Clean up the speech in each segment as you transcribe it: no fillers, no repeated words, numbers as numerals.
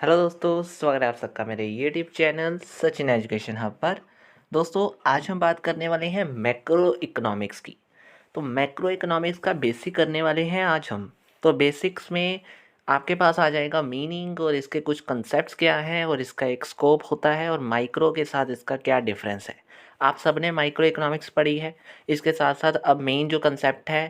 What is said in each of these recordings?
Hello दोस्तों, स्वागत है आप सबका मेरे YouTube channel Sachin education hub पर। दोस्तों, आज हम बात करने वाले हैं मैक्रो इकोनॉमिक्स की। तो मैक्रो इकोनॉमिक्स का बेसिक करने वाले हैं आज हम। तो बेसिक्स में आपके पास आ जाएगा मीनिंग और इसके कुछ कंसेप्ट्स क्या हैं और इसका एक स्कोप होता है और माइक्रो के साथ इसका क्या डिफरेंस है। आप सबने माइक्रो इकोनॉमिक्स पढ़ी है। इसके साथ साथ अब मेन जो कंसेप्ट है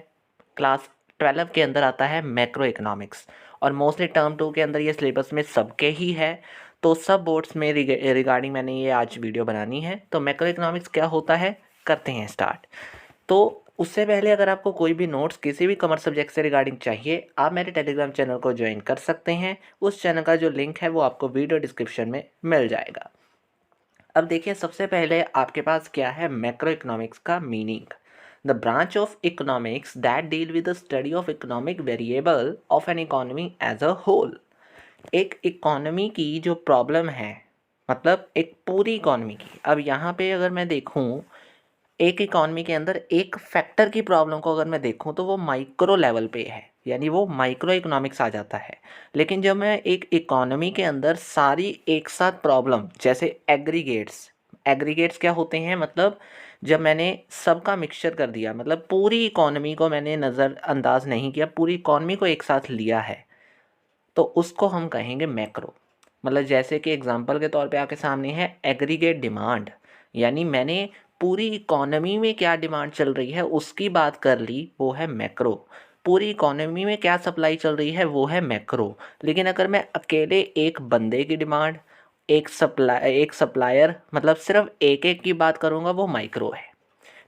क्लास 12 के अंदर आता है मैक्रो इकोनॉमिक्स, और मोस्टली टर्म 2 के अंदर ये सिलेबस में सबके ही है। तो सब बोर्ड्स में रिगार्डिंग मैंने ये आज वीडियो बनानी है। तो मैक्रो इकोनॉमिक्स क्या होता है, करते हैं स्टार्ट। तो उससे पहले अगर आपको कोई भी नोट्स किसी भी कॉमर्स सब्जेक्ट से रिगार्डिंग चाहिए, आप मेरे टेलीग्राम चैनल को ज्वाइन कर सकते हैं। उस चैनल का जो लिंक है वो आपको वीडियो डिस्क्रिप्शन में मिल जाएगा। अब देखिए, सबसे पहले आपके पास क्या है मैक्रो इकोनॉमिक्स का meaning. The branch of economics that deal with the study of economic variable of an economy as a whole. एक इकोनॉमी की जो प्रॉब्लम है, मतलब एक पूरी इकोनॉमी की। अब यहाँ पे अगर मैं देखूँ एक इकॉनमी के अंदर एक फैक्टर की प्रॉब्लम को अगर मैं देखूं तो वो माइक्रो लेवल पे है, यानी वो माइक्रो इकोनॉमिक्स आ जाता है। लेकिन जब मैं एक इकॉनमी के अंदर सारी एक साथ प्रॉब्लम, जैसे एग्रीगेट्स, एग्रीगेट्स क्या होते हैं, मतलब जब मैंने सबका मिक्सचर कर दिया, मतलब पूरी इकॉनमी को मैंने नज़रअंदाज नहीं किया, पूरी इकॉनमी को एक साथ लिया है, तो उसको हम कहेंगे मैक्रो। मतलब जैसे कि एग्जांपल के तौर पे आपके सामने है एग्रीगेट डिमांड, यानी मैंने पूरी इकॉनमी में क्या डिमांड चल रही है उसकी बात कर ली, वो है मैक्रो। पूरी इकॉनमी में क्या सप्लाई चल रही है वो है मैक्रो। लेकिन अगर मैं अकेले एक बंदे की डिमांड, एक सप्लायर, मतलब सिर्फ एक एक की बात करूँगा, वो माइक्रो है।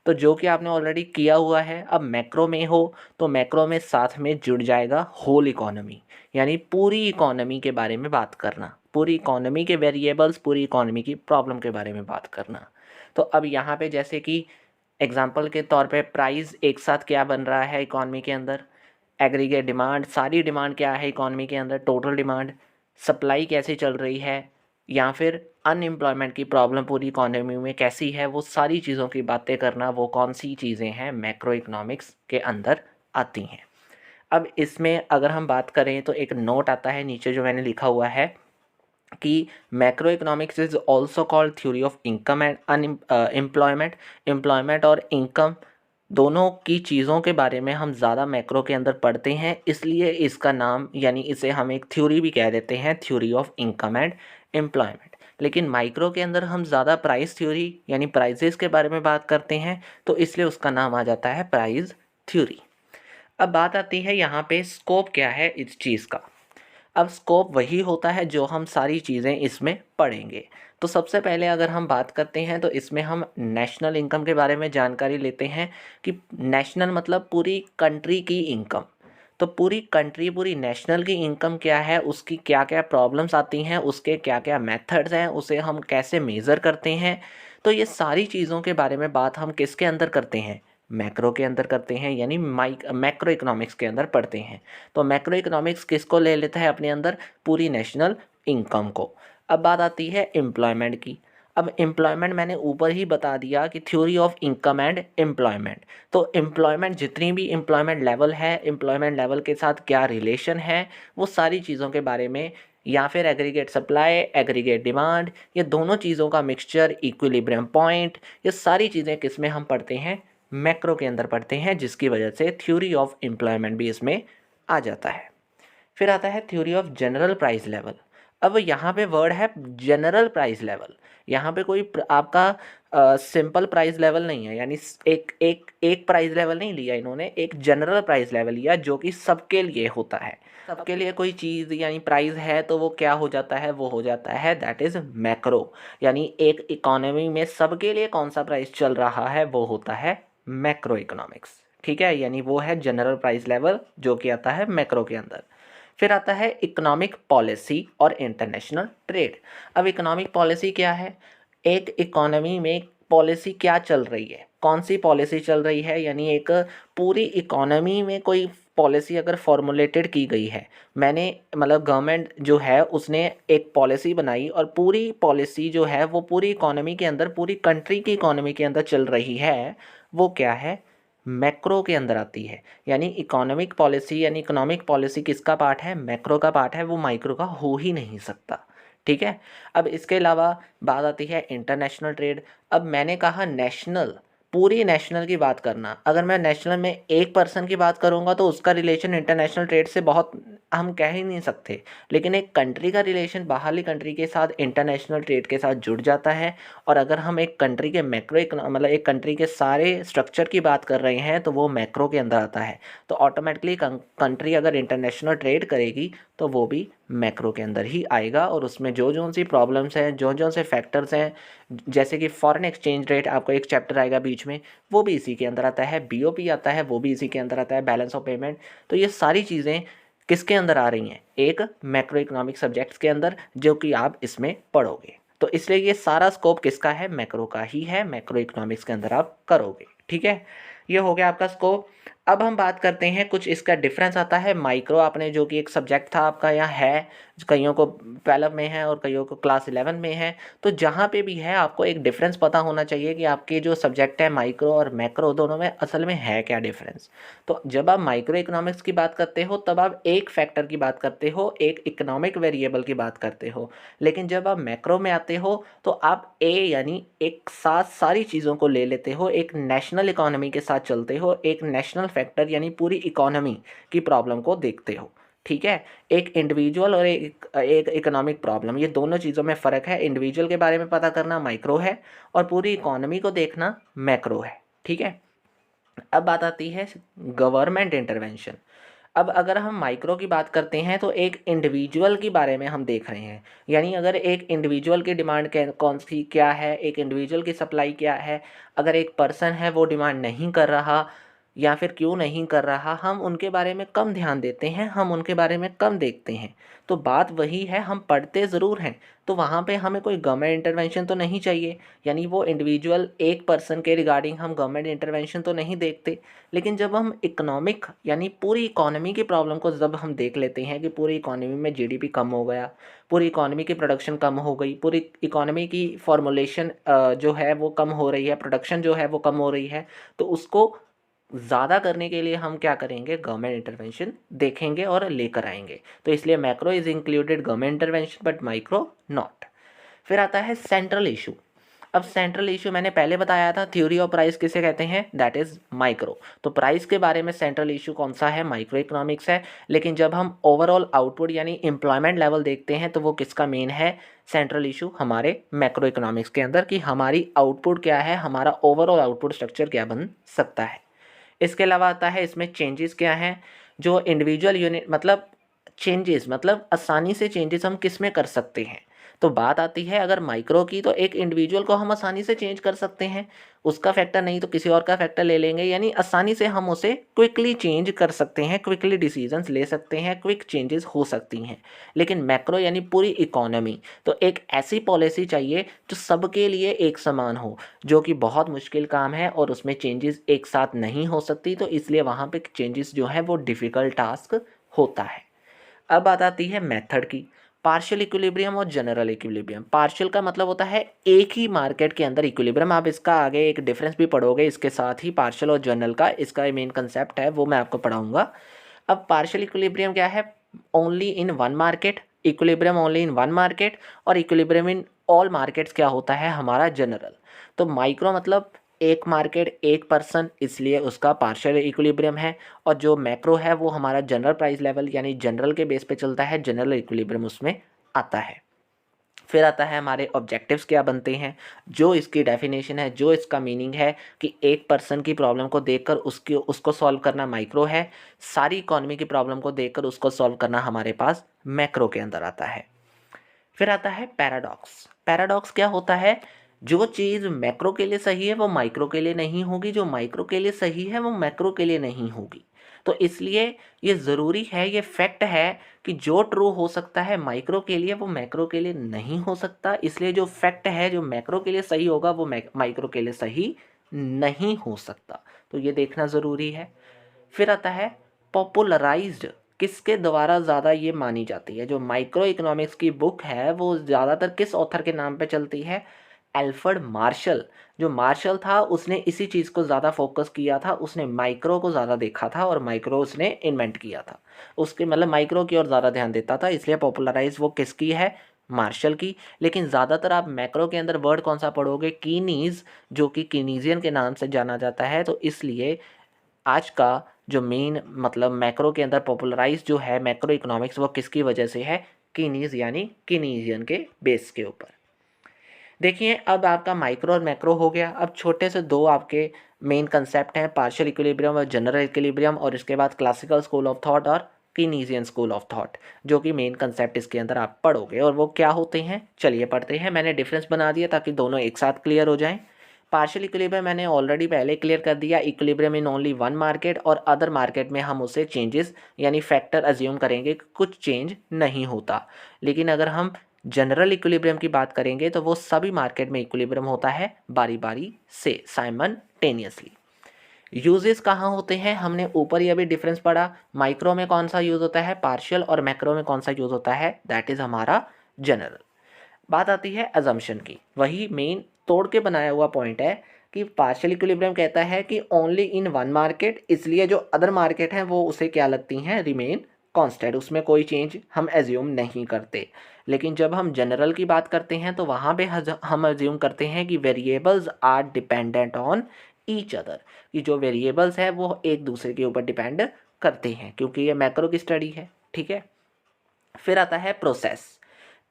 तो जो कि आपने ऑलरेडी किया हुआ है, अब मैक्रो में हो तो मैक्रो में साथ में जुड़ जाएगा होल इकोनॉमी, यानी पूरी इकोनॉमी के बारे में बात करना, पूरी इकोनॉमी के वेरिएबल्स, पूरी इकोनॉमी की प्रॉब्लम के बारे में बात करना। तो अब यहाँ पे जैसे कि एग्जांपल के तौर पे प्राइस एक साथ क्या बन रहा है इकोनॉमी के अंदर, एग्रीगेट डिमांड, सारी डिमांड क्या है इकोनॉमी के अंदर, टोटल डिमांड, सप्लाई कैसे चल रही है, या फिर अनएम्प्लॉयमेंट की प्रॉब्लम पूरी इकोनॉमी में कैसी है, वो सारी चीज़ों की बातें करना, वो कौन सी चीज़ें हैं मैक्रो इकोनॉमिक्स के अंदर आती हैं। अब इसमें अगर हम बात करें तो एक नोट आता है नीचे जो मैंने लिखा हुआ है कि macro economics is also called theory of income and unemployment. Employment और इनकम दोनों की चीज़ों के बारे में हम ज़्यादा मैक्रो के अंदर पढ़ते हैं, इसलिए इसका नाम, यानी इसे हम एक थ्योरी भी कह देते हैं, theory of income and employment. लेकिन माइक्रो के अंदर हम ज़्यादा प्राइस थ्योरी यानी प्राइजेस के बारे में बात करते हैं, तो इसलिए उसका नाम आ जाता है प्राइस थ्योरी। अब बात आती है यहाँ पे स्कोप क्या है इस चीज़ का। अब स्कोप वही होता है जो हम सारी चीज़ें इसमें पढ़ेंगे। तो सबसे पहले अगर हम बात करते हैं तो इसमें हम नेशनल इनकम के बारे में जानकारी लेते हैं कि नेशनल मतलब पूरी कंट्री की इनकम। तो पूरी कंट्री, पूरी नेशनल की इनकम क्या है, उसकी क्या क्या प्रॉब्लम्स आती हैं, उसके क्या क्या मेथड्स हैं, उसे हम कैसे मेज़र करते हैं। तो ये सारी चीज़ों के बारे में बात हम किसके अंदर करते हैं, मैक्रो के अंदर करते हैं, यानी मैक्रो इकोनॉमिक्स के अंदर पढ़ते हैं। तो मैक्रो इकोनॉमिक्स किसको ले लेता है अपने अंदर, पूरी नेशनल इनकम को। अब बात आती है एम्प्लॉयमेंट की। अब एम्प्लॉयमेंट मैंने ऊपर ही बता दिया कि theory of income and employment. तो एम्प्लॉयमेंट, जितनी भी एम्प्लॉयमेंट लेवल है, एम्प्लॉयमेंट लेवल के साथ क्या रिलेशन है, वो सारी चीज़ों के बारे में, या फिर एग्रीगेट सप्लाई, एग्रीगेट डिमांड, ये दोनों चीज़ों का मिक्सचर, इक्विलिब्रियम पॉइंट, ये सारी चीज़ें किस में हम पढ़ते हैं, मैक्रो के अंदर पढ़ते हैं, जिसकी वजह से थ्योरी ऑफ एम्प्लॉयमेंट भी इसमें आ जाता है। फिर आता है theory of general price level. अब यहाँ पे वर्ड है जनरल प्राइस लेवल। यहाँ पे कोई आपका सिंपल प्राइस लेवल नहीं है, यानी एक एक एक प्राइस लेवल नहीं लिया इन्होंने, एक जनरल प्राइस लेवल लिया जो कि सबके लिए होता है। सबके लिए कोई चीज़ यानी प्राइस है तो वो क्या हो जाता है, वो हो जाता है दैट इज़ मैक्रो। यानी एक इकोनॉमी में सबके लिए कौन सा प्राइस चल रहा है वो होता है मैक्रो इकोनॉमिक्स। ठीक है, यानी वो है जनरल प्राइस लेवल जो कि आता है मैक्रो के अंदर। फिर आता है इकोनॉमिक पॉलिसी और इंटरनेशनल ट्रेड। अब इकोनॉमिक पॉलिसी क्या है, एक इकोनॉमी में पॉलिसी क्या चल रही है, कौन सी पॉलिसी चल रही है, यानी एक पूरी इकोनॉमी में कोई पॉलिसी अगर फॉर्मुलेटेड की गई है, मैंने मतलब गवर्नमेंट जो है उसने एक पॉलिसी बनाई और पूरी पॉलिसी जो है वो पूरी इकोनॉमी के अंदर, पूरी कंट्री की इकोनॉमी के अंदर चल रही है, वो क्या है, मैक्रो के अंदर आती है। यानी इकोनॉमिक पॉलिसी यानी इकोनॉमिक पॉलिसी किसका पार्ट है? मैक्रो का पार्ट है, वो माइक्रो का हो ही नहीं सकता। ठीक है। अब इसके अलावा बात आती है इंटरनेशनल ट्रेड। अब मैंने कहा नेशनल, पूरी नेशनल की बात करना। अगर मैं नेशनल में एक पर्सन की बात करूंगा तो उसका रिलेशन इंटरनेशनल ट्रेड से बहुत हम कह ही नहीं सकते, लेकिन एक कंट्री का रिलेशन बाहरली कंट्री के साथ इंटरनेशनल ट्रेड के साथ जुड़ जाता है। और अगर हम एक कंट्री के मैक्रो मतलब एक कंट्री के सारे स्ट्रक्चर की बात कर रहे हैं तो वो मैक्रो के अंदर आता है। तो ऑटोमेटिकली कंट्री अगर इंटरनेशनल ट्रेड करेगी तो वो भी मैक्रो के अंदर ही आएगा। और उसमें जो जो सी प्रॉब्लम्स हैं, जो जो से फैक्टर्स हैं, जैसे कि फॉरेन एक्सचेंज रेट, आपको एक चैप्टर आएगा बीच में, वो भी इसी के अंदर आता है। बीओपी आता है, वो भी इसी के अंदर आता है, बैलेंस ऑफ पेमेंट। तो ये सारी चीज़ें किसके अंदर आ रही हैं? एक मैक्रो इकोनॉमिक सब्जेक्ट्स के अंदर, जो कि आप इसमें पढ़ोगे। तो इसलिए ये सारा स्कोप किसका है? मैक्रो का ही है, मैक्रो इकोनॉमिक्स के अंदर आप करोगे। ठीक है, ये हो गया आपका स्कोप। अब हम बात करते हैं कुछ इसका डिफरेंस आता है माइक्रो, आपने जो कि एक सब्जेक्ट था आपका यहाँ है, कईयों को 12 में है और कईयों को क्लास 11 में है। तो जहाँ पे भी है आपको एक डिफरेंस पता होना चाहिए कि आपके जो सब्जेक्ट है माइक्रो और मैक्रो, दोनों में असल में है क्या डिफरेंस। तो जब आप माइक्रो इकोनॉमिक्स की बात करते हो तब आप एक फैक्टर की बात करते हो, एक इकोनॉमिक वेरिएबल की बात करते हो। लेकिन जब आप मैक्रो में आते हो तो आप यानी एक साथ सारी चीज़ों को ले लेते हो, एक नेशनल इकोनॉमी के साथ चलते हो, एक नेशनल फैक्टर यानी पूरी इकोनॉमी की प्रॉब्लम को देखते हो। ठीक है, एक इंडिविजुअल और एक इकोनॉमिक प्रॉब्लम, ये दोनों चीज़ों में फ़र्क है। इंडिविजुअल के बारे में पता करना माइक्रो है और पूरी इकोनॉमी को देखना मैक्रो है। ठीक है, अब बात आती है गवर्नमेंट इंटरवेंशन। अब अगर हम माइक्रो की बात करते हैं तो एक इंडिविजुअल के बारे में हम देख रहे हैं। यानी अगर एक इंडिविजुअल की डिमांड कौन सी क्या है, एक इंडिविजुअल की सप्लाई क्या है, अगर एक पर्सन है वो डिमांड नहीं कर रहा या फिर क्यों नहीं कर रहा, हम उनके बारे में कम ध्यान देते हैं, हम उनके बारे में कम देखते हैं। तो बात वही है, हम पढ़ते ज़रूर हैं, तो वहाँ पे हमें कोई गवर्नमेंट इंटरवेंशन तो नहीं चाहिए। यानी वो इंडिविजुअल एक पर्सन के रिगार्डिंग हम गवर्नमेंट इंटरवेंशन तो नहीं देखते। लेकिन जब हम इकोनॉमिक यानी पूरी इकोनॉमी की प्रॉब्लम को जब हम देख लेते हैं कि पूरी इकोनॉमी में जीडीपी कम हो गया, पूरी इकोनॉमी की प्रोडक्शन कम हो गई, पूरी इकोनॉमी की फॉर्मुलेशन जो है वो कम हो रही है, प्रोडक्शन जो है वो कम हो रही है, तो उसको ज़्यादा करने के लिए हम क्या करेंगे? गवर्नमेंट इंटरवेंशन देखेंगे और लेकर आएंगे। तो इसलिए macro is included government intervention but micro not. फिर आता है सेंट्रल इशू। अब सेंट्रल इशू मैंने पहले बताया था, थ्योरी ऑफ प्राइस किसे कहते हैं? That is micro. तो प्राइस के बारे में सेंट्रल इशू कौन सा है? माइक्रो इकोनॉमिक्स है। लेकिन जब हम ओवरऑल आउटपुट यानी एम्प्लॉयमेंट लेवल देखते हैं तो वो किसका मेन है? सेंट्रल इशू हमारे मैक्रो इकोनॉमिक्स के अंदर, कि हमारी आउटपुट क्या है, हमारा ओवरऑल आउटपुट स्ट्रक्चर क्या बन सकता है। इसके अलावा आता है इसमें चेंजेस क्या हैं, जो इंडिविजुअल यूनिट मतलब चेंजेस मतलब आसानी से चेंजेस हम किस में कर सकते हैं। तो बात आती है अगर माइक्रो की, तो एक इंडिविजुअल को हम आसानी से चेंज कर सकते हैं, उसका फैक्टर नहीं तो किसी और का फैक्टर ले लेंगे, यानी आसानी से हम उसे क्विकली चेंज कर सकते हैं, क्विकली डिसीजंस ले सकते हैं, क्विक चेंजेस हो सकती हैं। लेकिन मैक्रो यानी पूरी इकोनॉमी, तो एक ऐसी पॉलिसी चाहिए जो सबके लिए एक समान हो, जो कि बहुत मुश्किल काम है और उसमें चेंजेस एक साथ नहीं हो सकती। तो इसलिए वहाँ पे चेंजेस जो है वो डिफ़िकल्ट टास्क होता है। अब बात आती है मेथड की। पार्शियल इक्विलिब्रियम और जनरल इक्विलिब्रियम। पार्शियल का मतलब होता है एक ही मार्केट के अंदर इक्विलिब्रियम, आप इसका आगे एक डिफरेंस भी पढ़ोगे इसके साथ ही, पार्शियल और जनरल का इसका मेन कंसेप्ट है वो मैं आपको पढ़ाऊंगा। अब पार्शियल इक्विलिब्रियम क्या है? Only in one market, equilibrium only in one market, और इक्विलिब्रियम इन ऑल मार्केट्स क्या होता है हमारा? जनरल। तो माइक्रो मतलब एक मार्केट एक पर्सन, इसलिए उसका पार्शियल इक्विलिब्रियम है। और जो मैक्रो है वो हमारा जनरल प्राइस लेवल यानी जनरल के बेस पे चलता है, जनरल इक्विलिब्रियम उसमें आता है। फिर आता है हमारे ऑब्जेक्टिव्स क्या बनते हैं, जो इसकी डेफिनेशन है, जो इसका मीनिंग है कि एक पर्सन की प्रॉब्लम को देखकर उसको सॉल्व करना माइक्रो है, सारी इकोनॉमी की प्रॉब्लम को देखकर उसको सॉल्व करना हमारे पास मैक्रो के अंदर आता है। फिर आता है पैराडॉक्स। पैराडॉक्स क्या होता है? जो चीज़ मैक्रो के लिए सही है वो माइक्रो के लिए नहीं होगी, जो माइक्रो के लिए सही है वो मैक्रो के लिए नहीं होगी। तो इसलिए ये ज़रूरी है, ये फैक्ट है कि जो ट्रू हो सकता है माइक्रो के लिए वो मैक्रो के लिए नहीं हो सकता। इसलिए जो फैक्ट है जो मैक्रो के लिए सही होगा वो माइक्रो के लिए सही नहीं हो सकता। तो ये देखना ज़रूरी है। फिर आता है पॉपुलराइज्ड। किसके द्वारा ज़्यादा ये मानी जाती है? जो माइक्रो इकोनॉमिक्स की बुक है वो ज़्यादातर किस ऑथर के नाम पे चलती है? एल्फ्रेड मार्शल, जो मार्शल था उसने इसी चीज़ को ज़्यादा फोकस किया था, उसने माइक्रो को ज़्यादा देखा था और माइक्रो उसने इन्वेंट किया था। उसके मतलब माइक्रो की ओर ज़्यादा ध्यान देता था, इसलिए पॉपुलराइज वो किसकी है, मार्शल की। लेकिन ज़्यादातर आप मैक्रो के अंदर वर्ड कौन सा पढ़ोगे, कीनीज, जो कि कीनीजियन के नाम से जाना जाता है। तो इसलिए आज का जो मेन मतलब मैक्रो के अंदर पॉपुलराइज जो है मैक्रो इकोनॉमिक्स, वो किसकी वजह से है, कीनीज यानी कीनीजियन के बेस के ऊपर। देखिए अब आपका माइक्रो और मैक्रो हो गया। अब छोटे से दो आपके मेन कंसेप्ट हैं, पार्शियल इक्विलिब्रियम और जनरल इक्विलिब्रियम, और इसके बाद क्लासिकल स्कूल ऑफ थॉट और कीनीजियन स्कूल ऑफ थॉट, जो कि मेन कंसेप्ट इसके अंदर आप पढ़ोगे। और वो क्या होते हैं, चलिए पढ़ते हैं। मैंने डिफरेंस बना दिया ताकि दोनों एक साथ क्लियर हो जाएं। पार्शियल इक्विलिब्रियम मैंने ऑलरेडी पहले क्लियर कर दिया, equilibrium in only one market, और अदर मार्केट में हम उसे चेंजेस यानी फैक्टर अज्यूम करेंगे, कुछ चेंज नहीं होता। लेकिन अगर हम जनरल इक्विलिब्रियम की बात करेंगे तो वो सभी मार्केट में इक्विलिब्रियम होता है बारी बारी से, साइमल्टेनियसली। यूजेस कहाँ होते हैं, हमने ऊपर ही अभी डिफरेंस पढ़ा, माइक्रो में कौन सा यूज़ होता है पार्शियल, और मैक्रो में कौन सा यूज़ होता है, दैट इज़ हमारा जनरल। बात आती है अजम्पशन की, वही मेन तोड़ के बनाया हुआ पॉइंट है कि पार्शियल इक्विलिब्रियम कहता है कि ओनली इन वन मार्केट, इसलिए जो अदर मार्केट हैं वो उसे क्या लगती हैं, रिमेन कांस्टेंट, उसमें कोई चेंज हम एज्यूम नहीं करते। लेकिन जब हम जनरल की बात करते हैं तो वहाँ पे हम एज्यूम करते हैं कि variables are dependent on each other, कि जो वेरिएबल्स है वो एक दूसरे के ऊपर डिपेंड करते हैं, क्योंकि ये मैक्रो की स्टडी है, ठीक है। फिर आता है process,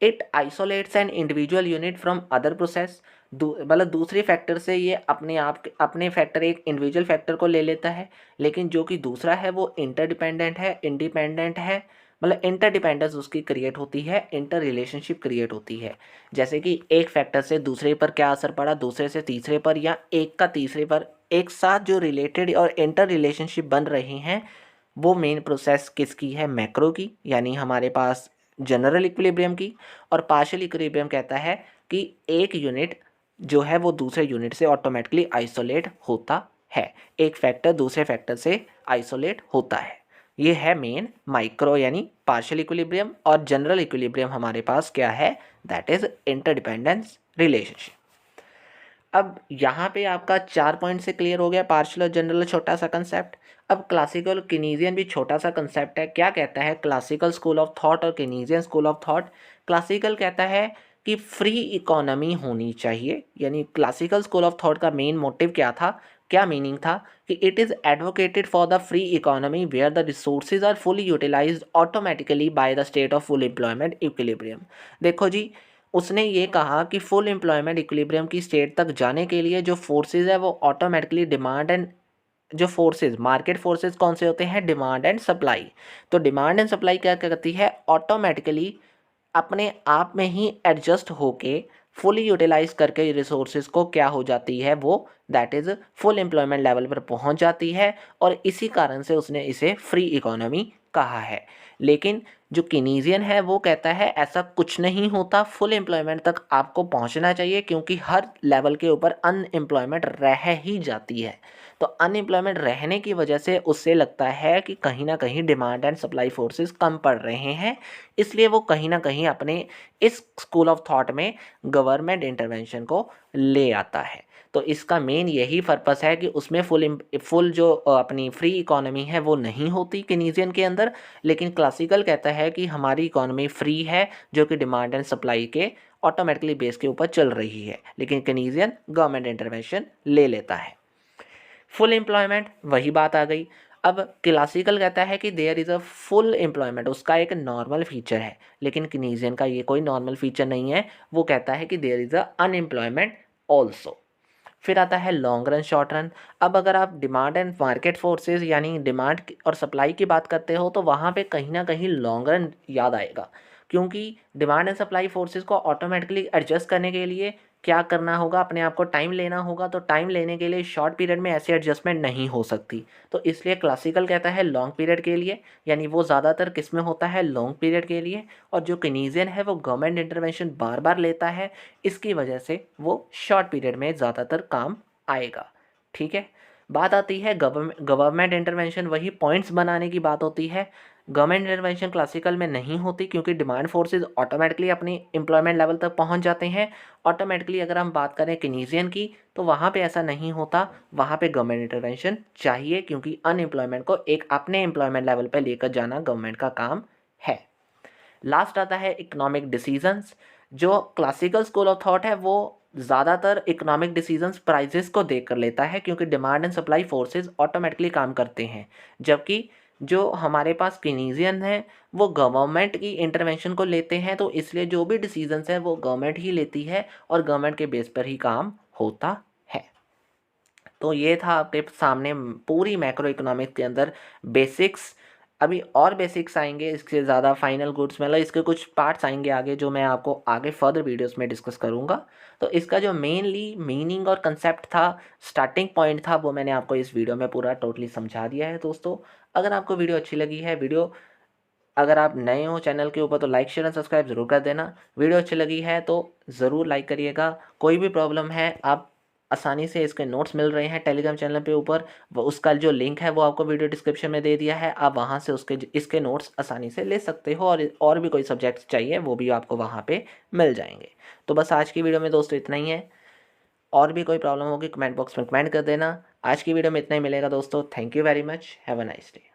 it isolates an individual unit from other process, मतलब दूसरे फैक्टर से ये अपने फैक्टर एक इंडिविजुअल फैक्टर को ले लेता है, लेकिन जो कि दूसरा है वो इंटरडिपेंडेंट है, इंडिपेंडेंट है, मतलब इंटरडिपेंडेंस उसकी क्रिएट होती है, इंटर रिलेशनशिप क्रिएट होती है। जैसे कि एक फैक्टर से दूसरे पर क्या असर पड़ा, दूसरे से तीसरे पर, या एक का तीसरे पर, एक साथ जो रिलेटेड और इंटर रिलेशनशिप बन रही हैं, वो मेन प्रोसेस किसकी है, मैक्रो की, यानी हमारे पास जनरल इक्विलिब्रियम की। और पार्शियल इक्विलिब्रियम कहता है कि एक यूनिट जो है वो दूसरे यूनिट से ऑटोमेटिकली आइसोलेट होता है, एक फैक्टर दूसरे फैक्टर से आइसोलेट होता है। ये है मेन माइक्रो यानी पार्शियल इक्विलिब्रियम, और जनरल इक्विलिब्रियम हमारे पास क्या है, दैट इज इंटरडिपेंडेंस रिलेशनशिप। अब यहाँ पे आपका 4 पॉइंट से क्लियर हो गया, पार्शियल और जनरल छोटा सा कंसेप्ट। अब क्लासिकल कीनीजियन भी छोटा सा कंसेप्ट है। क्या कहता है क्लासिकल स्कूल ऑफ थॉट और Keynesian school of thought, classical कहता है कि फ्री इकोनॉमी होनी चाहिए, यानी क्लासिकल स्कूल ऑफ थॉट का मेन मोटिव क्या था, क्या मीनिंग था कि it is advocated for the free economy where the resources are fully utilised automatically by the state of full employment equilibrium. देखो जी, उसने ये कहा कि फुल एम्प्लॉयमेंट इक्विलिब्रियम की स्टेट तक जाने के लिए जो फोर्सेज है वो ऑटोमेटिकली डिमांड एंड, जो फोर्सेज मार्केट फोर्सेज कौन से होते हैं, डिमांड एंड सप्लाई। तो डिमांड एंड सप्लाई क्या करती है, ऑटोमेटिकली अपने आप में ही एडजस्ट होके फुली यूटिलाइज करके रिसोर्सेज को क्या हो जाती है, वो that is full employment level पर पहुंच जाती है, और इसी कारण से उसने इसे फ्री इकोनॉमी कहा है। लेकिन जो कीनीजियन है वो कहता है ऐसा कुछ नहीं होता, फुल एम्प्लॉयमेंट तक आपको पहुंचना चाहिए, क्योंकि हर लेवल के ऊपर अनएम्प्लॉयमेंट रह ही जाती है। तो अनएम्प्लॉयमेंट रहने की वजह से उससे लगता है कि कहीं ना कहीं डिमांड एंड सप्लाई फोर्सेस कम पड़ रहे हैं, इसलिए वो कहीं ना कहीं अपने इस स्कूल ऑफ थॉट में गवर्नमेंट इंटरवेंशन को ले आता है। तो इसका मेन यही पर्पस है कि उसमें फुल जो अपनी फ्री इकोनॉमी है वो नहीं होती कीनीजियन के अंदर, लेकिन क्लासिकल कहता है कि हमारी इकोनॉमी फ्री है, जो कि डिमांड एंड सप्लाई के ऑटोमेटिकली बेस के ऊपर चल रही है, लेकिन कीनीजियन गवर्नमेंट इंटरवेंशन ले लेता है। फुल एम्प्लॉयमेंट वही बात आ गई। अब क्लासिकल कहता है कि there is a full employment, उसका एक नॉर्मल फीचर है, लेकिन कीनीजियन का ये कोई नॉर्मल फीचर नहीं है, वो कहता है कि there is a unemployment also. फिर आता है लॉन्ग रन शॉर्ट रन। अब अगर आप डिमांड एंड मार्केट फोर्सेस यानी डिमांड और सप्लाई की बात करते हो तो वहाँ पे कहीं ना कहीं लॉन्ग रन याद आएगा, क्योंकि डिमांड एंड सप्लाई फोर्सेस को ऑटोमेटिकली एडजस्ट करने के लिए क्या करना होगा, अपने आप को टाइम लेना होगा। तो टाइम लेने के लिए शॉर्ट पीरियड में ऐसी एडजस्टमेंट नहीं हो सकती, तो इसलिए क्लासिकल कहता है लॉन्ग पीरियड के लिए, यानी वो ज़्यादातर किस में होता है, लॉन्ग पीरियड के लिए। और जो कीनीजियन है वो गवर्नमेंट इंटरवेंशन बार बार लेता है, इसकी वजह से वो शॉर्ट पीरियड में ज़्यादातर काम आएगा, ठीक है। बात आती है गवर्नमेंट इंटरवेंशन, वही पॉइंट्स बनाने की बात होती है। गवर्नमेंट इंटरवेंशन क्लासिकल में नहीं होती क्योंकि डिमांड फोर्सेस ऑटोमेटिकली अपनी एम्प्लॉयमेंट लेवल तक पहुंच जाते हैं ऑटोमेटिकली। अगर हम बात करें केनीजियन की तो वहाँ पे ऐसा नहीं होता, वहाँ पे गवर्नमेंट इंटरवेंशन चाहिए क्योंकि अनएम्प्लॉयमेंट को एक अपने एम्प्लॉयमेंट लेवल पर लेकर जाना गवर्नमेंट का काम है। लास्ट आता है इकोनॉमिक डिसीजंस। जो क्लासिकल स्कूल ऑफ थॉट है वो ज़्यादातर इकोनॉमिक डिसीजंस प्राइजेस को देख कर लेता है क्योंकि demand and supply forces automatically काम करते हैं, जबकि जो हमारे पास केनीजियन है वो गवर्नमेंट की इंटरवेंशन को लेते हैं। तो इसलिए जो भी डिसीजंस है वो गवर्नमेंट ही लेती है और गवर्नमेंट के बेस पर ही काम होता है। तो ये था आपके सामने पूरी मैक्रो इकोनॉमिक्स के अंदर बेसिक्स। अभी और बेसिक्स आएंगे इससे ज़्यादा, फाइनल गुड्स मतलब इसके कुछ पार्ट्स आएंगे आगे जो मैं आपको आगे फर्दर वीडियोस में डिस्कस करूँगा। तो इसका जो मेनली मीनिंग और कंसेप्ट था, स्टार्टिंग पॉइंट था, वो मैंने आपको इस वीडियो में पूरा टोटली समझा दिया है। दोस्तों अगर आपको वीडियो अच्छी लगी है, अगर आप नए हो चैनल के ऊपर तो लाइक शेयर एंड सब्सक्राइब ज़रूर कर देना। वीडियो अच्छी लगी है तो ज़रूर लाइक करिएगा। कोई भी प्रॉब्लम है आप आसानी से इसके नोट्स मिल रहे हैं टेलीग्राम चैनल पे ऊपर, वो उसका जो लिंक है वो आपको वीडियो डिस्क्रिप्शन में दे दिया है। आप वहाँ से इसके नोट्स आसानी से ले सकते हो और भी कोई सब्जेक्ट्स चाहिए वो भी आपको वहाँ पे मिल जाएंगे। तो बस आज की वीडियो में दोस्तों इतना ही है। और भी कोई प्रॉब्लम होगी कमेंट बॉक्स में कमेंट कर देना। आज की वीडियो में इतना ही मिलेगा दोस्तों। Thank you very much. Have a nice day.